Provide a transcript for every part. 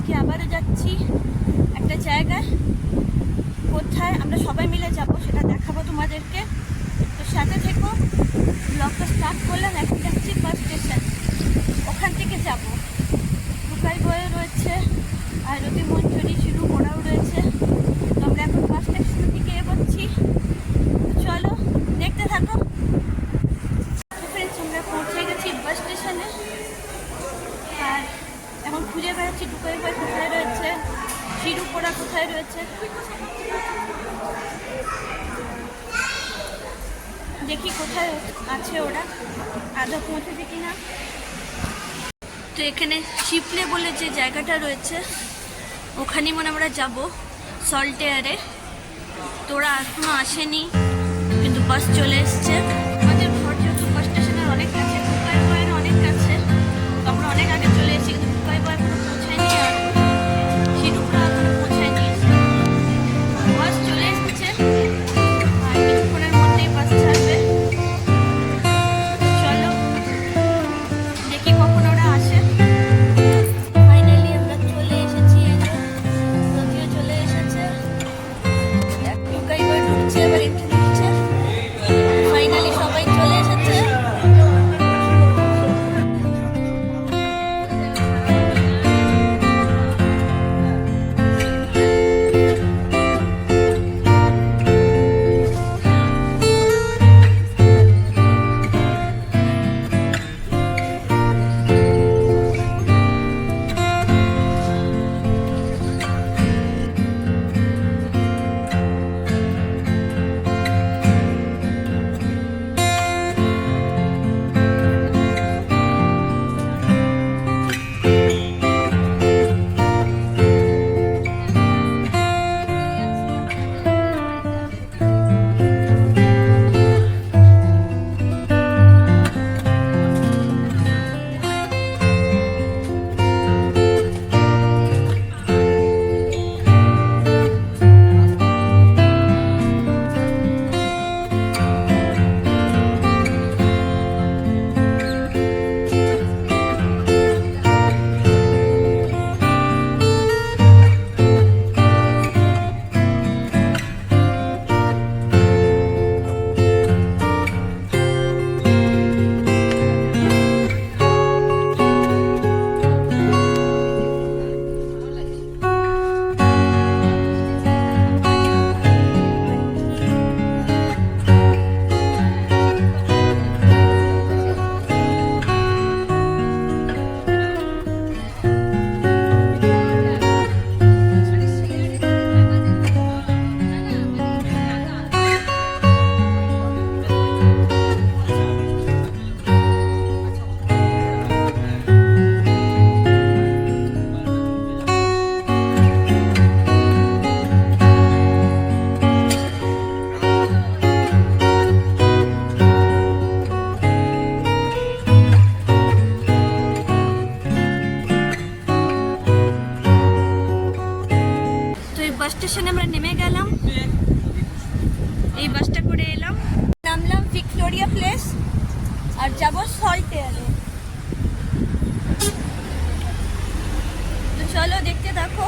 আজকে আবারও যাচ্ছি একটা জায়গায়। কোথায় আমরা সবাই মিলে যাব সেটা দেখাবো তোমাদেরকে, তো সাথে থেকো। ব্লগটা স্টার্ট করলাম। এখন যাচ্ছি বাস স্টেশন, ওখান থেকে যাব। টুকাই বয়ে রয়েছে, আরতি মঞ্জুরি, চিরু মোড়াও রয়েছে। তো আমরা এখন বাস স্টেশন থেকে এগোচ্ছি, চলো দেখতে থাকো। ফ্রেন্ডস, আমরা পৌঁছে গেছি বাস স্টেশনে। আর এখন খুঁজে বেড়াচ্ছি টুকাই বয় কোথায় রয়েছে, চিরু পোড়া কোথায় রয়েছে। দেখি কোথায় আছে ওরা, আদৌ পৌঁছেছে কিনা। তো এখানে শিপলে বলে যে জায়গাটা রয়েছে ওখানেই মনে আমরা যাব, সল্ট এয়ারে। তো ওরা এখনো আসেনি, কিন্তু বাস চলে এসছে। আমাদের ঘর যেহেতু বাস স্টেশনের অনেক কাছে, টুকাই বয়ের অনেক কাছে, তো আমরা অনেক আগে চলে এসেছি, কিন্তু টুকাই বয় এখনো পৌঁছায়নি, আর শিরুপরা এখনো পৌঁছায়নি। বাস চলে এসছে, আর কিছুক্ষণের মধ্যেই বাস ছাড়বে। চলো দেখি কখন ওরা আসে। ফাইনালি আমরা চলে এসেছি, যদিও চলে এসেছে। টুকাই বয় ঢুকছে, এবার একটু ঢুকছে। ফাইনালি সবাই চলে এসেছে। বাস স্টেশনে আমরা নেমে গেলাম, এই বাসটা করে এলাম, নামলাম ভিক্টোরিয়া প্লেস, আর যাব সল্ট এয়ারে। তো চলো দেখতে থাকো।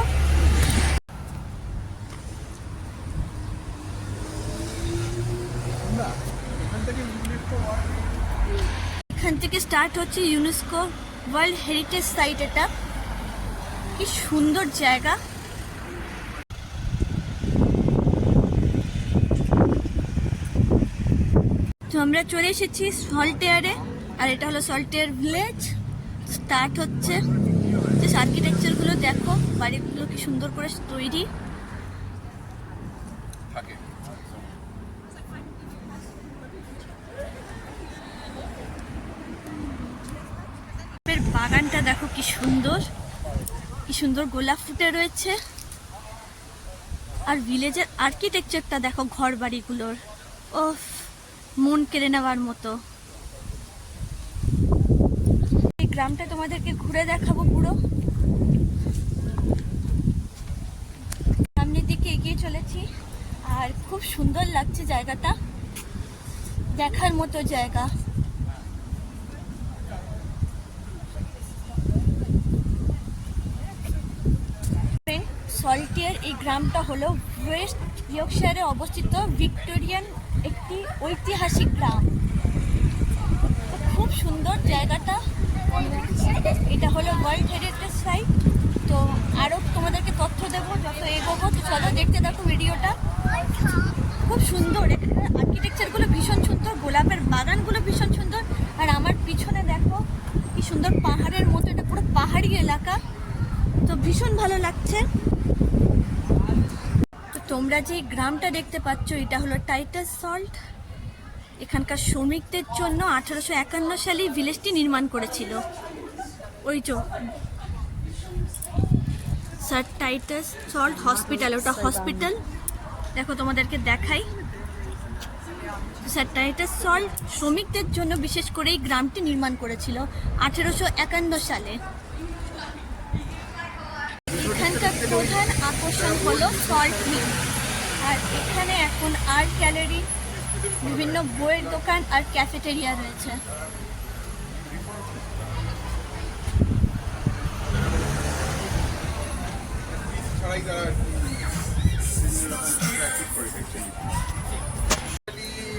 এখান থেকে স্টার্ট হচ্ছে ইউনেস্কো ওয়ার্ল্ড হেরিটেজ সাইট। এটা কি সুন্দর জায়গা। তো আমরা চলে এসেছি সল্ট এয়ারে, আর এটা হলো সল্ট এয়ার ভিলেজ। স্টার্ট হচ্ছে, যে আর্কিটেকচারগুলো দেখো, বাড়িগুলো কি সুন্দর করে তৈরি। বাগানটা দেখো কি সুন্দর, কি সুন্দর গোলাপ ফুটে রয়েছে। আর ভিলেজের আর্কিটেকচারটা দেখো, ঘর বাড়িগুলোর, ও মন কেড়ে নেওয়ার মতো। এই গ্রামটা তোমাদেরকে ঘুরে দেখাবো পুরো। সামনের দিকে এগিয়ে চলেছি, আর খুব সুন্দর লাগছে জায়গাটা, দেখার মতো জায়গা। সল্টিয়ার এই গ্রামটা হলো ওয়েস্ট ইয়র্কশায়ারে অবস্থিত ভিক্টোরিয়ান একটি ঐতিহাসিক গ্রাম। তো খুব সুন্দর জায়গাটা। এটা হলো ওয়ার্ল্ড হেরিটেজ সাইট। তো আরও তোমাদেরকে তথ্য দেবো যত এগোবো। তো চলো দেখতে থাকো ভিডিওটা। খুব সুন্দর, এখানে আর্কিটেকচারগুলো ভীষণ সুন্দর, গোলাপের বাগানগুলো ভীষণ সুন্দর। আর আমার পিছনে দেখো কি সুন্দর পাহাড়ের মতো, এটা পুরো পাহাড়ি এলাকা। তো ভীষণ ভালো লাগছে। তো তোমরা যে গ্রামটা দেখতে পাচ্ছ এটা হলো টাইটাস সল্ট। এখানকার শ্রমিকদের জন্য 1851 সালে ভিলেজটি নির্মাণ করেছিল। ওই যে স্যার টাইটাস সল্ট হসপিটাল, ওটা হসপিটাল। দেখো তোমাদেরকে দেখাই। স্যার টাইটাস সল্ট শ্রমিকদের জন্য বিশেষ করে এই গ্রামটি নির্মাণ করেছিল 1851 সালে। এখানকার প্রধান আকর্ষণ হলো সল্ট মিল। আর এখানে এখন আর্ট গ্যালারি, বিভিন্ন বইয়ের দোকান আর ক্যাফেটেরিয়া রয়েছে।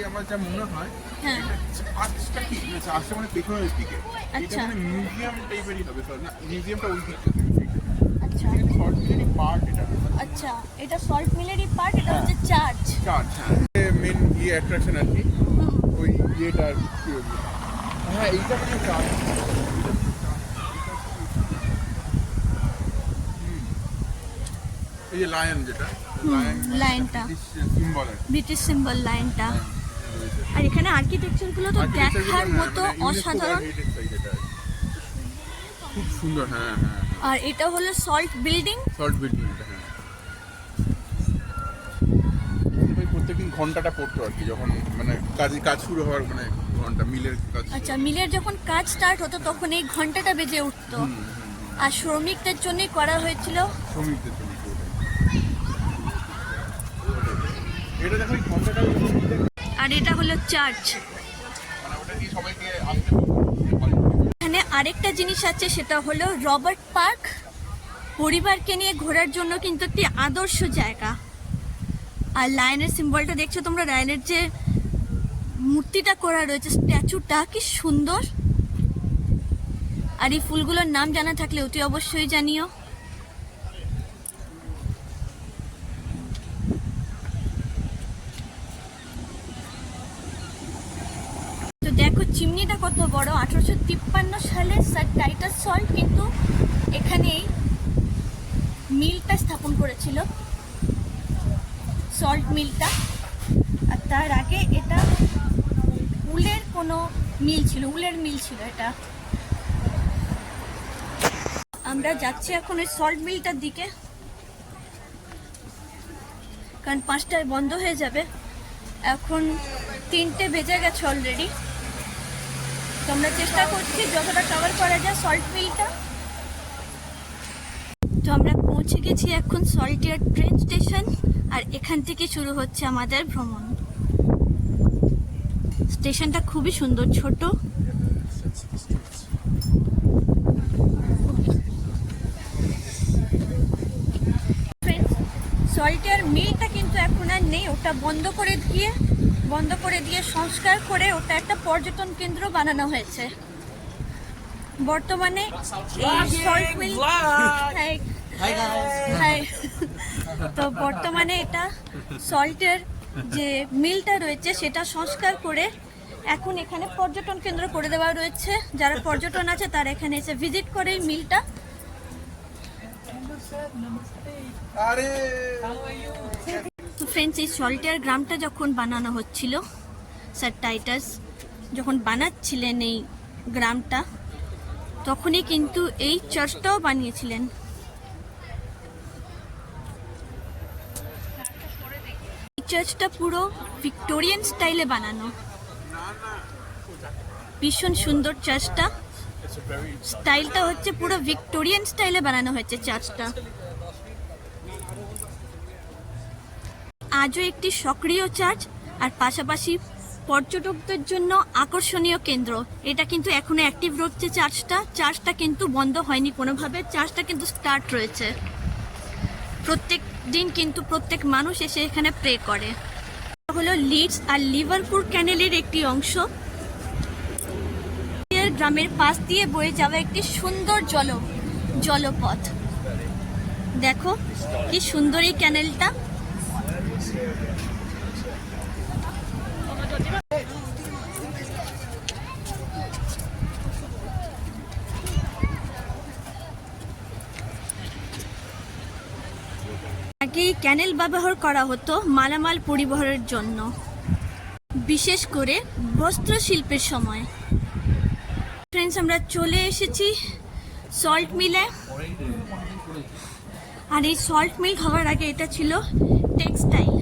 আমার যা মনে হয় হ্যাঁ, আর্টসটা কি আর্টসটা মানে পেছনের দিকে, এটা আচ্ছা মানে মিউজিয়াম টাইপেরই হবে। না, মিউজিয়ামটা ওই দিকটা আচ্ছা শর্ট মিলেরই পার্ট এটা। আচ্ছা, এটা সল্ট মিলেরই পার্ট। এটা হচ্ছে চার্চ। চার্চ, হ্যাঁ, মেন অ্যাট্রাকশন আর কি ওই ইয়েটার কি বলবো। হ্যাঁ, এইটা মানে চার্চ। এই যে লায়ন, যেটা লাইনটা সিম্বল ব্রিটিশ সিম্বল লাইনটা। আর এখানে আর্কিটেকচারগুলো তো দেখার মতো অসাধারণ। খুব সুন্দর। হ্যাঁ হ্যাঁ, আর এটা হলো সল্ট বিল্ডিং। শর্ট বিল্ডিং এটা। হ্যাঁ, ওই প্রত্যেকদিন ঘন্টাটা পড়তো আর কি, যখন মানে কাজ শুরু হওয়ার মানে ঘন্টা মিলের কাজ। আচ্ছা, মিলের যখন কাজ স্টার্ট হতো তখন এই ঘন্টাটা বেজে উঠতো। আর শ্রমিকদের জন্যই করা হয়েছিল। শ্রমিকদের জন্য এটা দেখো, এই ঘন্টাটা আর এটা হলো চার্চ। মানে ওটা কি সবাইকে আসতে এখানে আরেকটা জিনিস আছে, সেটা হলো রবার্ট পার্ক। পরিবারকে নিয়ে ঘোরার জন্য কিন্তু একটি আদর্শ জায়গা। আর লায়নের সিম্বলটা দেখছো তোমরা, লায়নের যে মূর্তিটা করা রয়েছে, স্ট্যাচুটা কি সুন্দর। আর এই ফুলগুলোর নাম জানা থাকলে অতি অবশ্যই জানিও। তো দেখো চিমনিটা কত বড়। 1853 সালে স্যার টাইটাস সল্ট কিন্তু এখানেই মিলটা স্থাপন করেছিল, সল্ট মিলটা। আর তার আগে এটা উলের কোনো মিল ছিল, উলের মিল ছিল এটা। আমরা যাচ্ছি এখন ওই সল্ট মিলটার দিকে, কারণ 5টায় বন্ধ হয়ে যাবে। এখন 3টে বেজে গেছে অলরেডি। তো আমরা চেষ্টা করছি যতটা কভার করা যায় সল্ট মিলটা। তো আমরা পৌঁছে গেছি এখন সল্টিয়ার ট্রেন স্টেশন। আর এখান থেকে শুরু হচ্ছে আমাদের ভ্রমণ। স্টেশনটা খুবই সুন্দর, ছোট। সল্টিয়ার মিলটা কিন্তু এখন আর নেই, ওটা বন্ধ করে দিয়ে সংস্কার করে ওটা একটা পর্যটন কেন্দ্র বানানো হয়েছে বর্তমানে। এই সল্ট মিল, তো বর্তমানে এটা সল্টের যে মিলটা রয়েছে সেটা সংস্কার করে এখন এখানে পর্যটন কেন্দ্র করে দেওয়া রয়েছে। যারা পর্যটন আছে তারা এখানে এসে ভিজিট করে এই মিলটা। তো ফ্রেন্ডস, এই সল্টিয়ার গ্রামটা যখন বানানো হচ্ছিল, স্যার টাইটাস যখন বানাচ্ছিলেন এই গ্রামটা, তখনই কিন্তু এই চার্চটাও বানিয়েছিলেন। এই চার্চটা পুরো ভিক্টোরিয়ান স্টাইলে বানানো, ভীষণ সুন্দর চার্চটা। স্টাইলটা হচ্ছে পুরো ভিক্টোরিয়ান স্টাইলে বানানো হয়েছে চার্চটা। আজও একটি সক্রিয় চার্চ আর পাশাপাশি পর্যটকদের জন্য আকর্ষণীয় কেন্দ্র। এটা কিন্তু এখনো অ্যাক্টিভ রয়েছে চার্চটা কিন্তু বন্ধ হয়নি কোনোভাবে। চার্চটা কিন্তু স্টার্ট রয়েছে। প্রত্যেক দিন কিন্তু প্রত্যেক মানুষ এসে এখানে প্রে করে। হলো লিডস আর লিভারপুল ক্যানেলের একটি অংশ। গ্রামের পাশ দিয়ে বয়ে যাওয়া একটি সুন্দর জলপথ। দেখো কি সুন্দর এই ক্যানেলটা। আগে এই ক্যানেল ব্যবহার করা হতো মালামাল পরিবহনের জন্য, বিশেষ করে বস্ত্র শিল্পের সময়। ফ্রেন্ডস, আমরা চলে এসেছি সল্ট মিলে। আর এই সল্ট মিল হওয়ার আগে এটা ছিল টেক্সটাইল,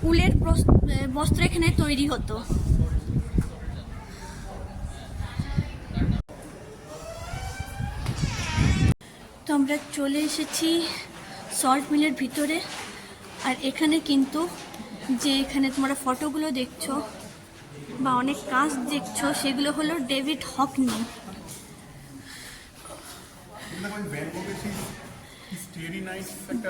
উলের বস্ত্র এখানে তৈরি হতো। তো আমরা চলে এসেছি সল্ট মিলের ভিতরে। আর এখানে কিন্তু যে এখানে তোমরা ফটোগুলো দেখছো বা অনেক কাজ দেখছো, সেগুলো হলো ডেভিড হকনি।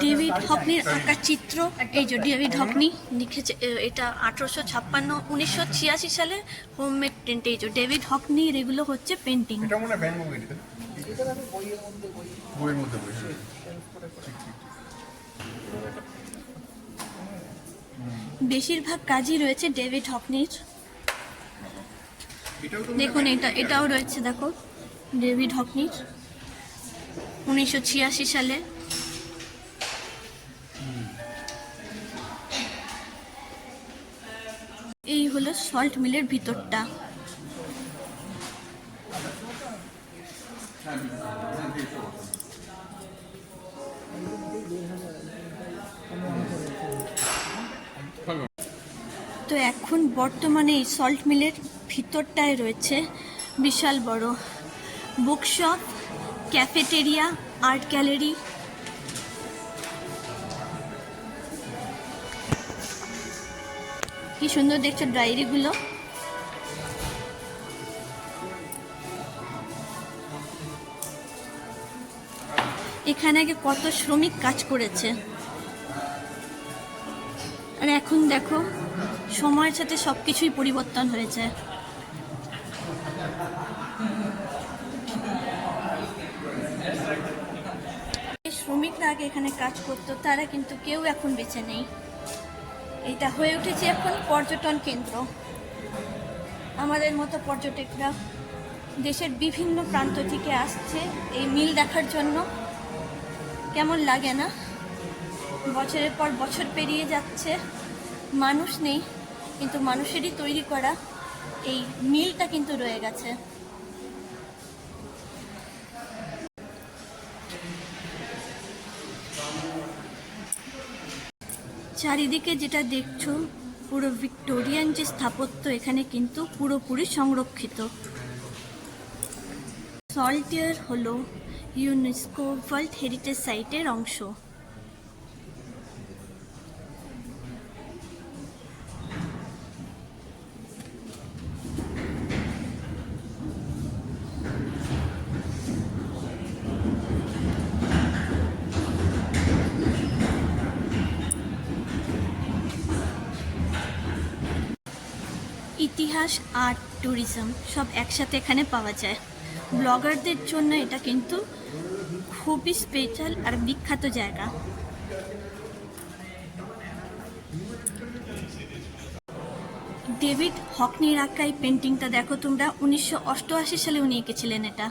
ডেভিড হকনির আঁকা চিত্র। এই যে ডেভিড হকনি লিখেছে, এটা 1986 সালে হোমমেড প্রিন্ট। এই যে ডেভিড হকনির এগুলো হচ্ছে পেন্টিং। বেশিরভাগ কাজই রয়েছে ডেভিড হকনির। দেখুন এটাও রয়েছে, দেখো ডেভিড হকনির 1986 সালে। এই হলো সল্ট মিলের ভিতরটা। তো এখন বর্তমানে এই সল্ট মিলের ভিতরটায় রয়েছে বিশাল বড় বুকশপ, ক্যাফেটেরিয়া, আর্ট গ্যালারি। কি সুন্দর দেখছো ডায়েরিগুলো। এখানে আগে কত শ্রমিক কাজ করেছে, আর এখন দেখো সময়ের সাথে সবকিছুই পরিবর্তন হয়েছে। শ্রমিকরা আগে এখানে কাজ করতো, তারা কিন্তু কেউ এখন বেঁচে নেই। এটা হয়ে উঠেছে এখন পর্যটন কেন্দ্র। আমাদের মতো পর্যটকরা দেশের বিভিন্ন প্রান্ত থেকে আসছে এই মিল দেখার জন্য। কেমন লাগে না? বছরের পর বছর পেরিয়ে যাচ্ছে, মানুষ নেই, কিন্তু মানুষেরই তৈরি করা এই মিলটা কিন্তু রয়ে গেছে। চারিদিকে যেটা দেখছো পুরো ভিক্টোরিয়ান যে স্থাপত্য, এখানে কিন্তু পুরোপুরি সংরক্ষিত। সল্টিয়ার হলো ইউনেস্কো ওয়ার্ল্ড হেরিটেজ সাইটের অংশ। ইতিহাস, আর্ট, ট্যুরিজম সব একসাথে এখানে পাওয়া যায়। ব্লগারদের জন্য এটা কিন্তু খুবই স্পেশাল আর বিখ্যাত জায়গা। ডেভিড হকনির আঁকা এই পেন্টিংটা দেখো তোমরা, 1988 সালে উনি এঁকেছিলেন এটা।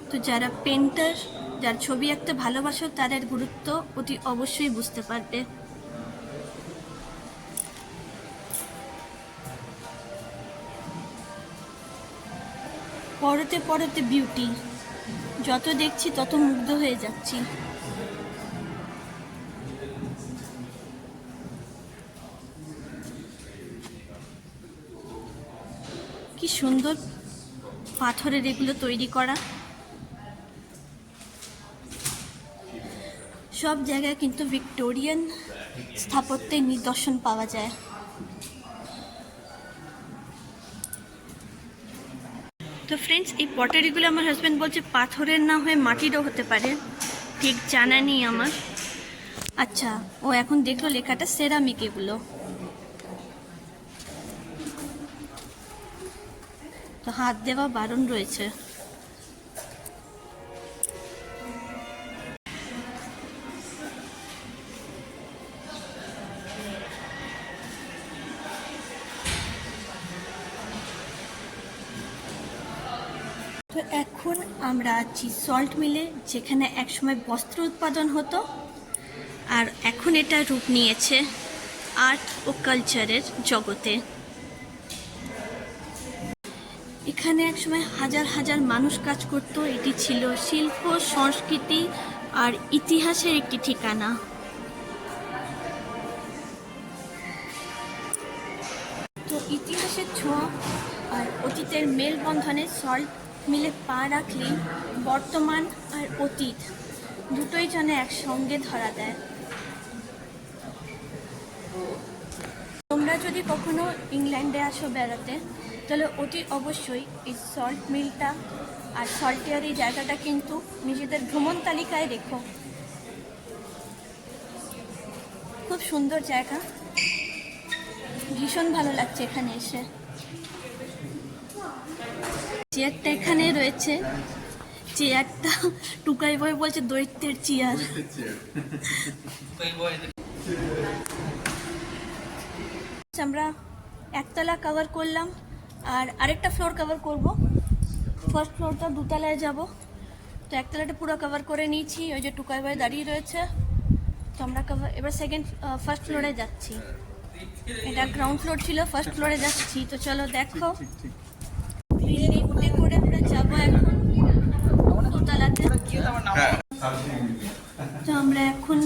তো যারা পেন্টার, যার ছবি আঁকতে ভালোবাসো, তাদের গুরুত্ব অতি অবশ্যই বুঝতে পারবে। পরতে পরতে বিউটি, যত দেখছি তত মুগ্ধ হয়ে যাচ্ছি। কি সুন্দর পাথরের এগুলো তৈরি করা। সব জায়গায় কিন্তু ভিক্টোরিয়ান স্থাপত্যের নিদর্শন পাওয়া যায়। তো ফ্রেন্ডস, এই পটারিগুলো আমার হাজব্যান্ড বলছে পাথরের না হয়ে মাটিরও হতে পারে, ঠিক জানা নেই আমার। আচ্ছা, ও এখন দেখলো লেখাটা সেরামিক এগুলো। তো হাত দেওয়া বারণ রয়েছে। তো এখন আমরা আছি সল্ট মিলে, যেখানে একসময় বস্ত্র উৎপাদন হতো, আর এখন এটা রূপ নিয়েছে আর্ট ও কালচারের জগতে। এখানে একসময় হাজার হাজার মানুষ কাজ করত। এটি ছিল শিল্প, সংস্কৃতি আর ইতিহাসের একটি ঠিকানা। তো ইতিহাসের ছোঁয়া আর অতীতের মেলবন্ধনে সল্ট মিলে পা রাখলে বর্তমান আর অতীত দুটোই যেন একসঙ্গে ধরা দেয়। তোমরা যদি কখনো ইংল্যান্ডে আসো বেড়াতে, তাহলে অতি অবশ্যই এই সল্ট মিলটা আর সল্টের এই জায়গাটা কিন্তু নিজেদের ভ্রমণ তালিকায় রেখো। খুব সুন্দর জায়গা, ভীষণ ভালো লাগছে এখানে এসে। চেয়ারটা এখানে রয়েছে, চেয়ারটা টুকাই বই বলছে দৈত্যের চেয়ার। আমরা একতলা কভার করলাম আর আরেকটা ফ্লোর কভার করব। ফার্স্ট ফ্লোরটা দুতলায় যাব, তো একতলাটা পুরো কভার করে নিয়েছি। ওই যে টুকাই বই দাঁড়িয়ে রয়েছে, তো আমরা এবার ফার্স্ট ফ্লোরে যাচ্ছি। এটা গ্রাউন্ড ফ্লোর ছিল, ফার্স্ট ফ্লোরে যাচ্ছি। তো চলো দেখো, লিফটে করে আমরা যাবো এখন দোতলাতে। তো আমরা এখন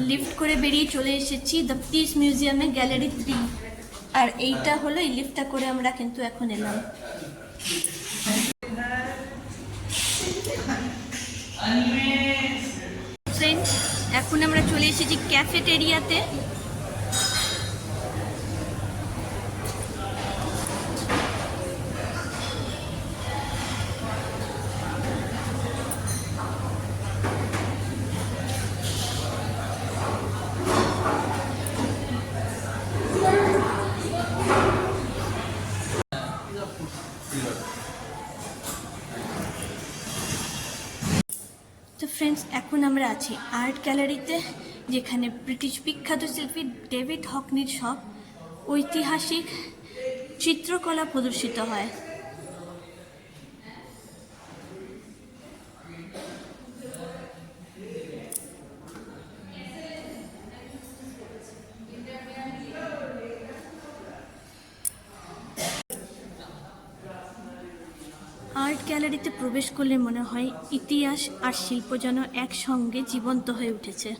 লিফট করে বেরিয়ে চলে এসেছি দ্য পিস মিউজিয়ামে, গ্যালারি 3। আর এইটা হলো এই লিফটটা করে আমরা কিন্তু এখন এলাম। ফ্রেন্ডস, এখন আমরা চলে এসেছি ক্যাফেটেরিয়াতে। তো ফ্রেন্ডস, এখন আমরা আছি আর্ট গ্যালারিতে, যেখানে ব্রিটিশ বিখ্যাত শিল্পী ডেভিড হকনির সব ঐতিহাসিক চিত্রকলা প্রদর্শিত হয়। আর্ট গ্যালারিতে প্রবেশ করলে মনে হয় ইতিহাস আর শিল্প যেন একসঙ্গে জীবন্ত হয়ে উঠেছে।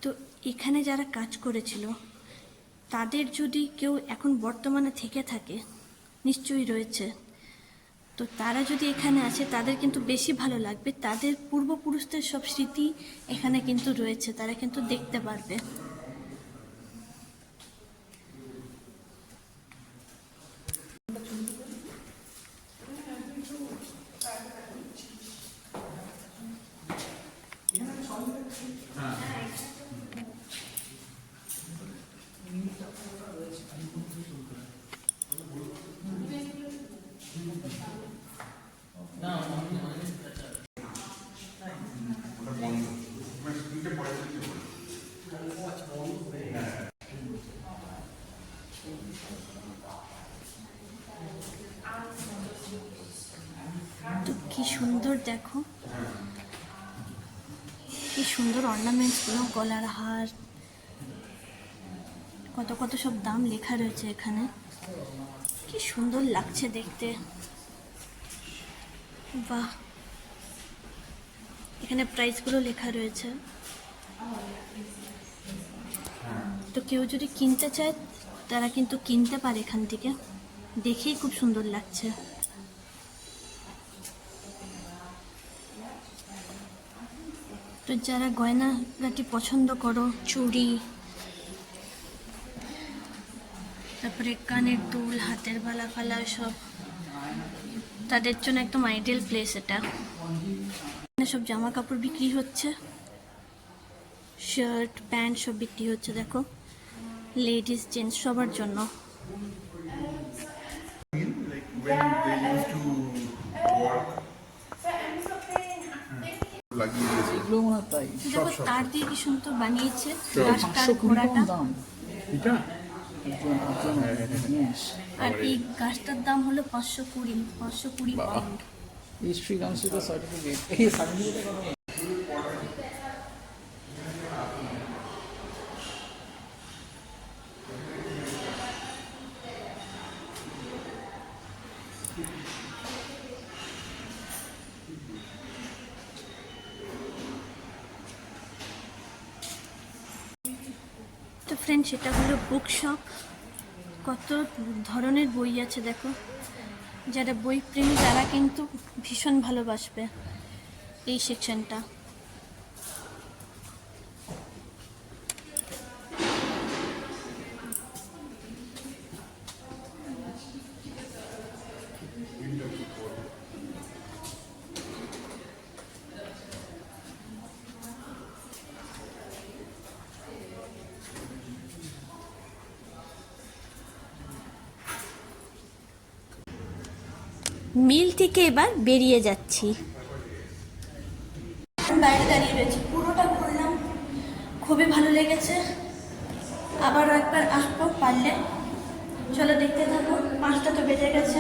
তো এখানে যারা কাজ করেছিল তাদের যদি কেউ এখন বর্তমানে থেকে থাকে, নিশ্চয়ই রয়েছে, তো তারা যদি এখানে আসে তাদের কিন্তু বেশি ভালো লাগবে। তাদের পূর্বপুরুষদের সব স্মৃতি এখানে কিন্তু রয়েছে, তারা কিন্তু দেখতে পারবে। তো কি সুন্দর দেখো, কি সুন্দর অর্নামেন্টসগুলো, গলার হার, কত কত সব দাম লেখা রয়েছে এখানে, কি সুন্দর লাগছে দেখতে। বাহ, এখানে প্রাইসগুলো লেখা রয়েছে। তো কেউ যদি কিনতে চায় তারা কিন্তু কিনতে পারে এখান থেকে, দেখেই খুব সুন্দর লাগছে। তো যারা গয়নাগাটি পছন্দ করো, চুড়ি, তারপরে কানের দুল, হাতের বালা ফালা সব, তাদের জন্য একদম আইডিয়াল প্লেস এটা। এখানে সব জামা কাপড় বিক্রি হচ্ছে, শার্ট প্যান্ট সব বিক্রি হচ্ছে। দেখো, লেডিস জেন্টস সবার জন্য। Like when they used to work, লাগিয়ে দিয়েছে। এগুলো মনে হয় তাই। দেখো তার দিয়ে কি সুন্দর বানিয়েছে সব। গাছটার 520 ঘোড়াটা। দাম। এটা Yes. আর এই গাছটার দাম হলো 520 বাহ। Pound. History comes with certificate. এই সার্টিফিকেট কত? তো ফ্রেন্ডস, এটা হলো বুক শপ। কত ধরনের বই আছে দেখো, যারা বই প্রেমী তারা কিন্তু ভীষণ ভালোবাসবে এই সেকশনটা। মিল থেকে এবার বেরিয়ে যাচ্ছি। বাইরে দাঁড়িয়ে রয়েছে, পুরোটা ঘুরলাম, খুবই ভালো লেগেছে। আবারও একবার আসবো পারলে। চলো দেখতে থাকো, 5টা তো বেজে গেছে।